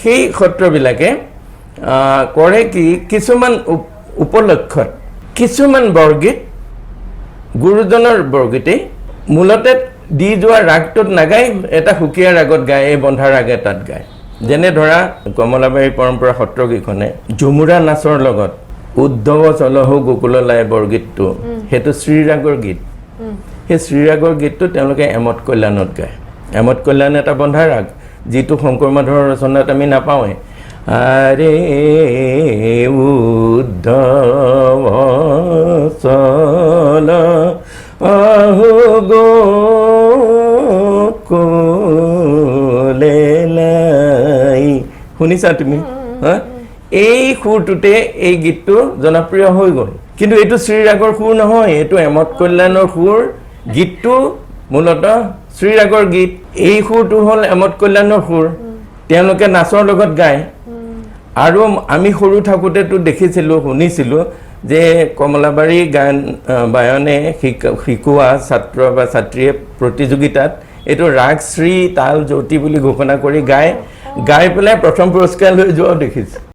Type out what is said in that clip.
সেই সত্ৰবিলাকে কৰে কি কিছুমান উপলক্ষত কিছুমান বৰগীত গুৰুজনৰ বৰগীতেই মূলতে দি যোৱা ৰাগটোত নাগাই এটা সুকীয়া ৰাগত গায় এই বন্ধা ৰাগ এটাত গায় যেনে ধৰা কমলাবাৰী পৰম্পৰা সত্ৰকেইখনে ঝুমুৰা নাচৰ লগত উদ্ধৱ চলহু গোকুললাই বৰগীতটো সেইটো শ্ৰীৰাগৰ গীত সেই শ্ৰীৰাগৰ গীতটো তেওঁলোকে এমত কল্যাণত গায় এমত কল্যাণ এটা বন্ধা ৰাগ যিটো শংকৰ মাধৱৰ ৰচনাত আমি নাপাওঁৱে আৰে উদ্ধৱ চলহু গোকুললাই শুনিছা তুমি এই সুৰটোতে এই গীতটো জনপ্ৰিয় হৈ গ'ল কিন্তু এইটো শ্ৰীৰাগৰ সুৰ নহয় এইটো এমত কল্যাণৰ সুৰ গীতটো মূলতঃ শ্ৰীৰাগৰ গীত এই সুৰটো হ'ল এমত কল্যাণৰ সুৰ তেওঁলোকে নাচৰ লগত গায় আৰু আমি সৰু থাকোঁতেতো দেখিছিলোঁ শুনিছিলোঁ যে কমলাবাৰী গান বায়নে শিকোৱা ছাত্ৰ বা ছাত্ৰীয়ে প্ৰতিযোগিতাত এইটো ৰাগ শ্ৰী তাল জ্যোতি বুলি ঘোষণা কৰি গাই পেলাই প্ৰথম পুৰস্কাৰ লৈ যোৱাও দেখিছোঁ